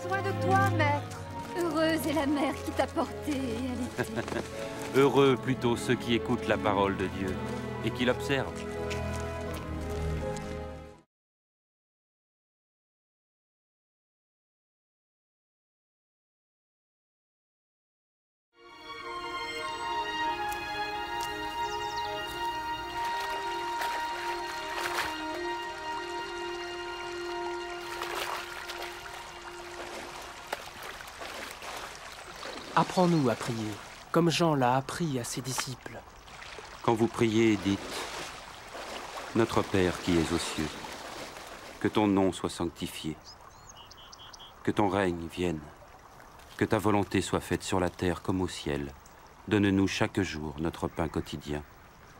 besoin de toi, maître. Heureuse est la mère qui t'a porté et allaitée. Heureux plutôt ceux qui écoutent la parole de Dieu et qui l'observent. Apprends-nous à prier, comme Jean l'a appris à ses disciples. Quand vous priez, dites « Notre Père qui es aux cieux, que ton nom soit sanctifié, que ton règne vienne, que ta volonté soit faite sur la terre comme au ciel. Donne-nous chaque jour notre pain quotidien.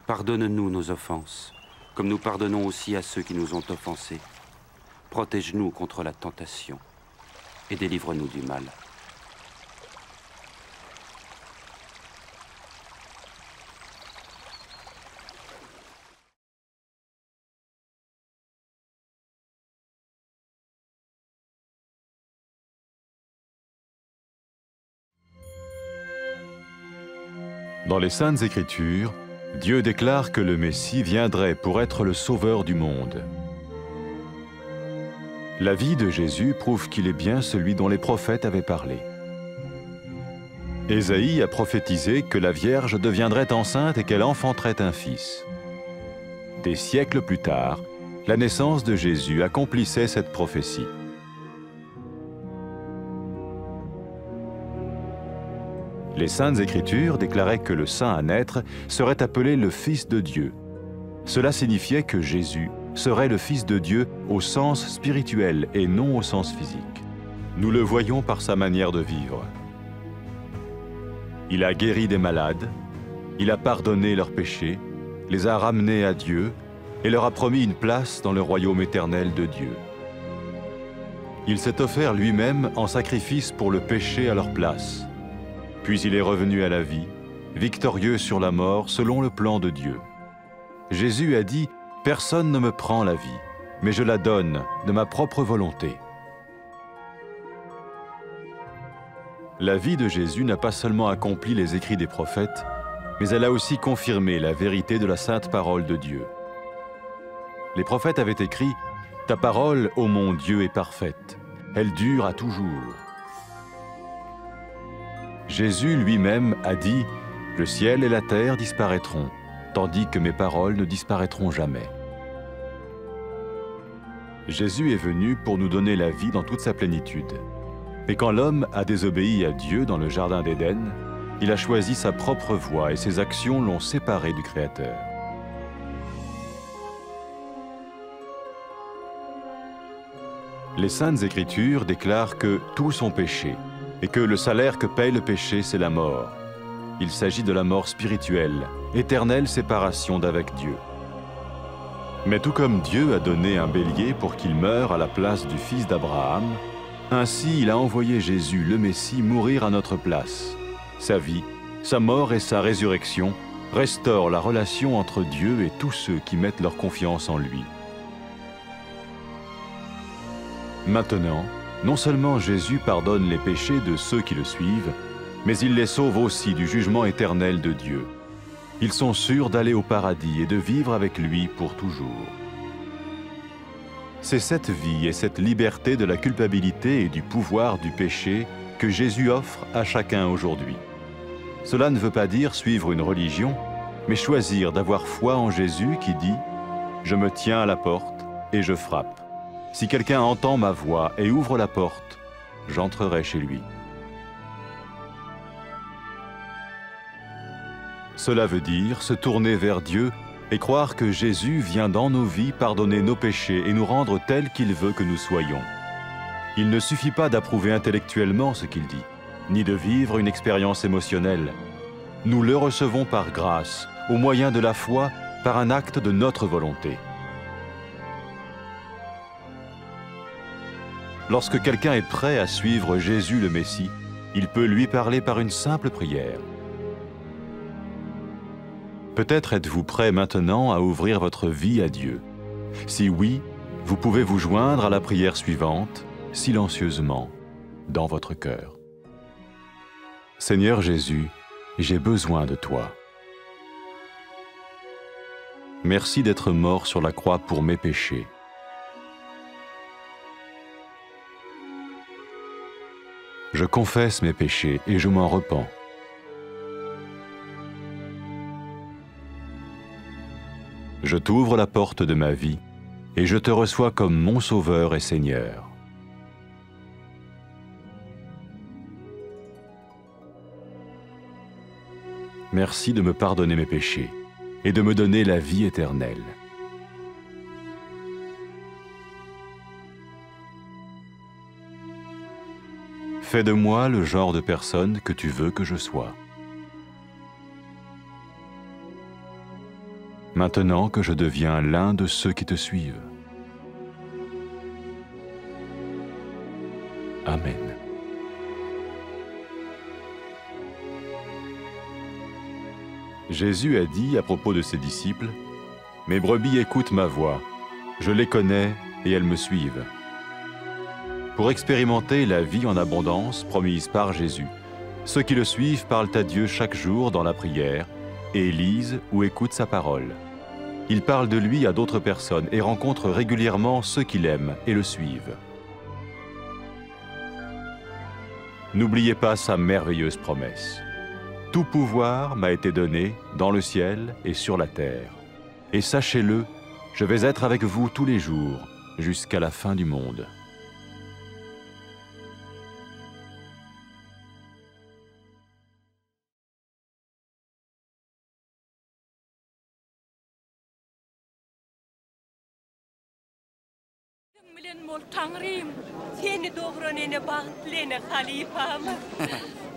Pardonne-nous nos offenses, comme nous pardonnons aussi à ceux qui nous ont offensés. Protège-nous contre la tentation et délivre-nous du mal. » Dans les Saintes Écritures, Dieu déclare que le Messie viendrait pour être le sauveur du monde. La vie de Jésus prouve qu'il est bien celui dont les prophètes avaient parlé. Ésaïe a prophétisé que la Vierge deviendrait enceinte et qu'elle enfanterait un fils. Des siècles plus tard, la naissance de Jésus accomplissait cette prophétie. Les Saintes Écritures déclaraient que le saint à naître serait appelé le Fils de Dieu. Cela signifiait que Jésus serait le Fils de Dieu au sens spirituel et non au sens physique. Nous le voyons par sa manière de vivre. Il a guéri des malades, il a pardonné leurs péchés, les a ramenés à Dieu et leur a promis une place dans le royaume éternel de Dieu. Il s'est offert lui-même en sacrifice pour le péché à leur place. Puis il est revenu à la vie, victorieux sur la mort selon le plan de Dieu. Jésus a dit « Personne ne me prend la vie, mais je la donne de ma propre volonté. » La vie de Jésus n'a pas seulement accompli les écrits des prophètes, mais elle a aussi confirmé la vérité de la sainte parole de Dieu. Les prophètes avaient écrit « Ta parole, ô mon Dieu, est parfaite, elle dure à toujours. » Jésus lui-même a dit « Le ciel et la terre disparaîtront, tandis que mes paroles ne disparaîtront jamais. » Jésus est venu pour nous donner la vie dans toute sa plénitude. Mais quand l'homme a désobéi à Dieu dans le jardin d'Éden, il a choisi sa propre voie et ses actions l'ont séparé du Créateur. Les Saintes Écritures déclarent que tous ont péché et que le salaire que paye le péché, c'est la mort. Il s'agit de la mort spirituelle, éternelle séparation d'avec Dieu. Mais tout comme Dieu a donné un bélier pour qu'il meure à la place du fils d'Abraham, ainsi il a envoyé Jésus, le Messie, mourir à notre place. Sa vie, sa mort et sa résurrection restaurent la relation entre Dieu et tous ceux qui mettent leur confiance en lui. Maintenant, non seulement Jésus pardonne les péchés de ceux qui le suivent, mais il les sauve aussi du jugement éternel de Dieu. Ils sont sûrs d'aller au paradis et de vivre avec lui pour toujours. C'est cette vie et cette liberté de la culpabilité et du pouvoir du péché que Jésus offre à chacun aujourd'hui. Cela ne veut pas dire suivre une religion, mais choisir d'avoir foi en Jésus qui dit « Je me tiens à la porte et je frappe. Si quelqu'un entend ma voix et ouvre la porte, j'entrerai chez lui. » Cela veut dire se tourner vers Dieu et croire que Jésus vient dans nos vies pardonner nos péchés et nous rendre tels qu'il veut que nous soyons. Il ne suffit pas d'approuver intellectuellement ce qu'il dit, ni de vivre une expérience émotionnelle. Nous le recevons par grâce, au moyen de la foi, par un acte de notre volonté. Lorsque quelqu'un est prêt à suivre Jésus le Messie, il peut lui parler par une simple prière. Peut-être êtes-vous prêt maintenant à ouvrir votre vie à Dieu. Si oui, vous pouvez vous joindre à la prière suivante, silencieusement. dans votre cœur. Seigneur Jésus, j'ai besoin de toi. Merci d'être mort sur la croix pour mes péchés. Je confesse mes péchés et je m'en repens. Je t'ouvre la porte de ma vie et je te reçois comme mon Sauveur et Seigneur. Merci de me pardonner mes péchés et de me donner la vie éternelle. Fais de moi le genre de personne que tu veux que je sois. Maintenant que je deviens l'un de ceux qui te suivent. Amen. Jésus a dit à propos de ses disciples, « Mes brebis écoutent ma voix, je les connais et elles me suivent. » Pour expérimenter la vie en abondance promise par Jésus, ceux qui le suivent parlent à Dieu chaque jour dans la prière et lisent ou écoutent sa parole. Ils parlent de lui à d'autres personnes et rencontrent régulièrement ceux qui l'aiment et le suivent. N'oubliez pas sa merveilleuse promesse. Tout pouvoir m'a été donné dans le ciel et sur la terre. Et sachez-le, je vais être avec vous tous les jours, jusqu'à la fin du monde.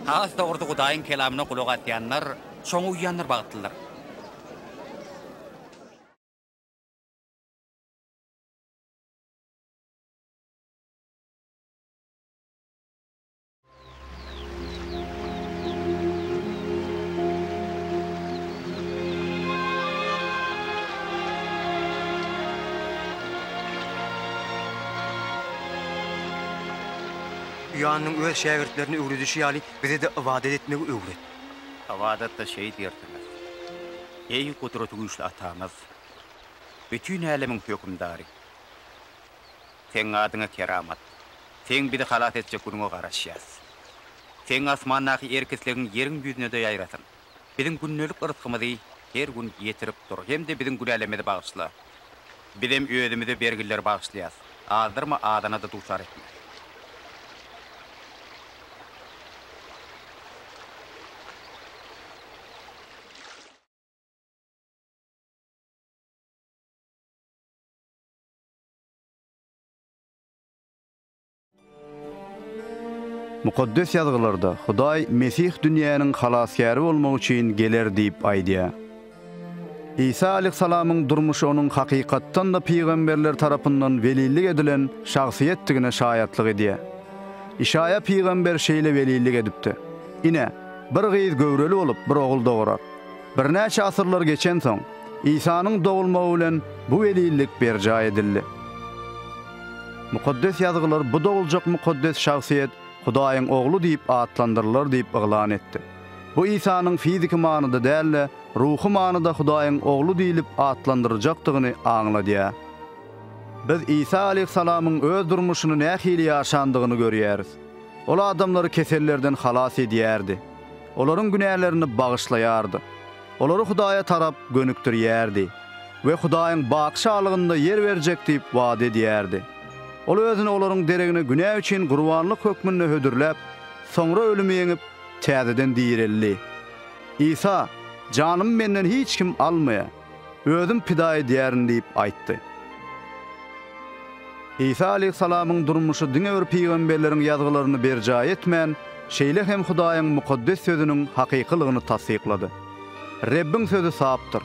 Хаас doğurdu Құдайын kelamına kulak atyanlar, çoğu uyanır bağıttılar. Üyanın öz şagirdlerini öğretişi yali bize de ibadet etmeyi öğret. İbadet de şey derdiler. Ey kudreti güçlü atamız, bütün alemin hükümdarı. Sen adına keramat, sen bizi halat edecek gününe karışacağız. Sen asmandaki erkeklerin yerin büyüdüğüne de yayratın. Bizim günlük ırtkımızı her gün getirip dur. Hem de bizim gün alemede bağışla. Bizim ödümüzü vergiler bağışlayaz. Aldırma adına da duşar etme. Mukaddes yazgılarda Hudaý Mesih dünýäniň halaskary bolmak üçin geler diýip aýdýar. İsa aleyhissalamyň durmuşy onuň hakykatdan da peýgamberler tarapyndan welilik edilen şahsiýetdigine şaýatlyk edýär. İşaya peýgamber şeýle welilik edipdi. Ine bir gyz göwreli bolup bir ogul doğurar. Bir näçe asyrlar geçen soň İsa'nyň dogulmagy bilen bu welilik berja edildi. Mukaddes yazgylar bu dogulacak mukaddes şahsiýet Hudaýyň oglu diýip atlandyrlar diýip yglan etdi. Bu İsa'nyň fiziki manyda däl, ruhy manyda Hudaýyň oglu diýilip atlandyrjakdygyny aňladýar. Biz İsa aleyhissalamyň öz durmuşyny nähili ýaşandygyny görýäris. Ol adamlary kesellerden halas edýärdi. Olaryň günälerini bagyşlaýardy. Olary Hudaýa tarap gönükdirýärdi we Hudaýyň bagşalygynda yer berjek diýip wada edýärdi. Ol özüni olaryň deregine günä üçin gurbanlyk hökmünde hödürläp, soňra ölümi ýeňip täzeden diýerelli. İsa, "Janym menden hiç kim almaýa, özüm pida edýärin" diýip aýtdy. İsa aleyhissalamyň durmuşy diňe bir peýgamberleriň ýazgylaryny berja etmän, şeýle hem Hudaýyň mukaddes sözüniň hakykylygyny tasdiklady. Rabbim sözü sapdyr.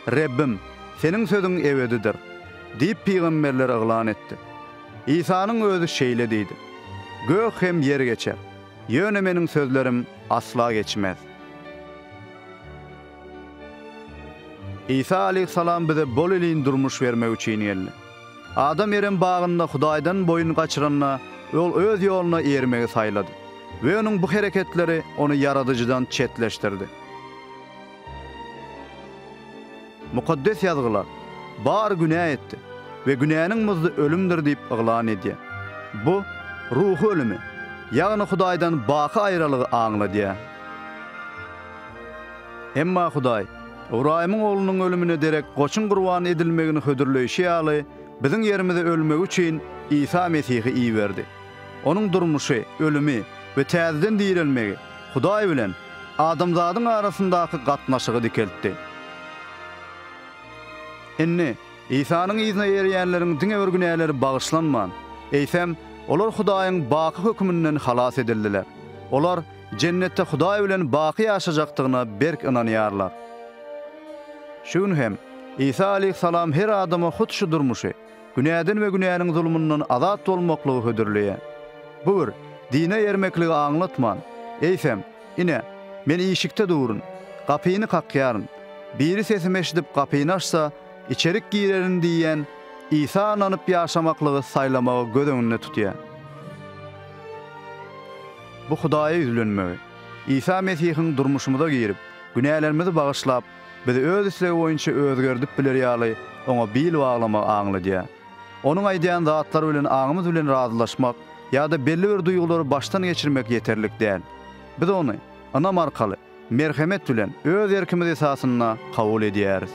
Rabbim, seniň sözüň ebedidir diýip peýgamberler yglan etdi. İsa'nın özü şeýle diýdi. Gök hem yer geçer. Ýöne meniň sözlerim asla geçmez. İsa aleyhissalam bize bol elin durmuş vermek üçin geldi. Adam ýerin bagynda Hudaýdan boyun gaçyranyna ol öz ýoluna ermegi saýlady we onuň bu hereketleri onu yaradyjydan çetleşdirdi. Mukaddes ýazgylar bar günah etdi we günäniň muzdy ölümdir diýip yglan edýär. Bu ruhy ölümi, ýagny Hudaýdan baky aýralygy aňladýar. Emma Hudaý Ibrahim'in oğlunun ölümüne derek goçun qurban edilmegini hödürleýşi ýaly biziň ýerimizde ölmek üçin İsa Mesihi iýberdi. Onuň durmuşy, ölümi we täzeden dirilmegi Hudaý bilen adamzadyň arasyndaky gatnaşygy dikeltdi. Enne İsa'nın izine eriyenlerin dine bir günahları bağışlanman. Eysem, olar Hudaýyň baky hökmünden halas edildiler. Olar cennette Hudaý bilen baky ýaşajakdygyna berk inanýarlar. Şunu hem İsa aleyhissalam her adama hutşu durmuşy, günäden we günäniň zulmundan azat bolmaklygy hödürleýär. Bu bir dine yermekligi aňlatman. Eysem, ine men işikde durun, kapyny kakýaryn. Biri sesimi eşidip kapyny açsa, içerik girerin diýen İsa ananyp ýaşamaklygy saýlamagy göz öňünde tutýar. Bu Hudaýa üzlenmegi, İsa Mesihiň durmuşymyza girip, günälerimizi bagyşlap, bizi öz islegi boýunça özgerdip biler ýaly oňa bil baglamak aňladýar. Onuň aýdýan zatlary bilen aňymyz bilen razylaşmak ýa-da belli bir duýgulary baştan geçirmek ýeterlik däl. Biz ony anam arkaly merhemet bilen öz erkimiz esasyna kabul edýäris.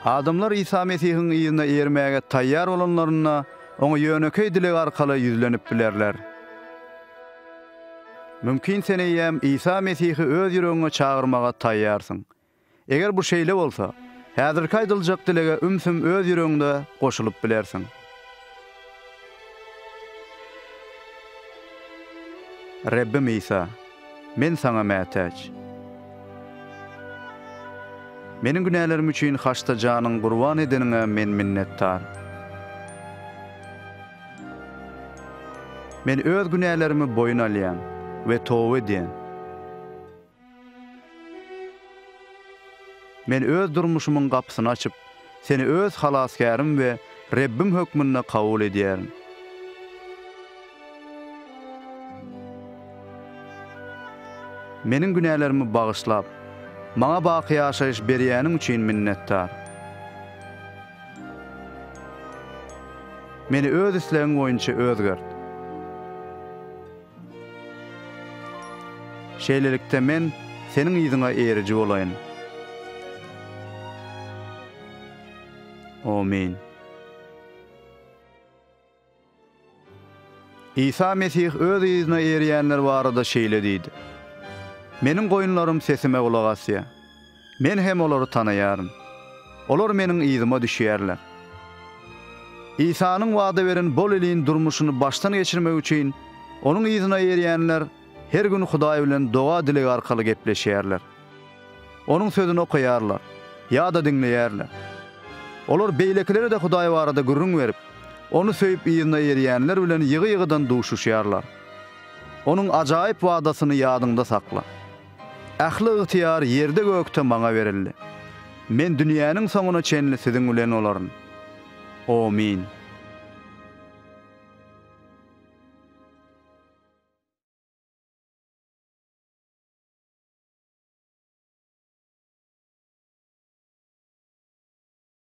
Adamlar İsa Mesihiň ýyzyna ermäge taýýar bolanlaryna oňa ýönekey dilek arkaly ýüzlenip bilerler. Mümkin seni ýem İsa Mesihi öz ýüregiňe çağırmaga taýýarsyň. Eger bu şeýle bolsa, häzirki aýdyljak dilege ümsüm öz ýüregiňde goşulyp bilersiň. Rabbim İsa, men sana mätäç. Meniň günälerim üçin haçta janyň gurban edeniňe men minnettar. Men öz günälerimi boyun alýan we towba edýän. Men öz durmuşumyň gapysyny açyp, seni öz halaskarym we Rabbim hökmüne kabul edýärim. Meniň günälerimi bagyşlap, maňa baky ýaşaýyş berýäniň üçin minnettar. Meni öz islegiň boýunça özgert. Şeýlelikde men seniň ýyzyňa eriji bolaýyn. Amin. İsa Mesih öz ýyzyna erýänler barada şeýle diýdi. Meniň goýunlarym sesime gulak asýar. Men hem olary tanaýarym. Olar meniň ýyzyma düşýärler. İsa'nın wada beren bol elin durmuşyny baştan geçirmek üçin onuň ýyzyna erýänler her gün Hudaý bilen doga dilek arkaly gepleşýärler. Onuň sözüni okuýarlar, ýa-da dinleýärler. Olar beýlekleri de Hudaý barada gürrüň berip, onu söýüp ýyzyna erýänler bilen ýygy-ýygydan duşuşýarlar. Onuň ajaýyp wadasyny ýadyňda sakla. Ähli ygtyýar ýerde gökde maňa berildi. Men dünýäniň soňuna çenli siziň bilen olaryn. Amin.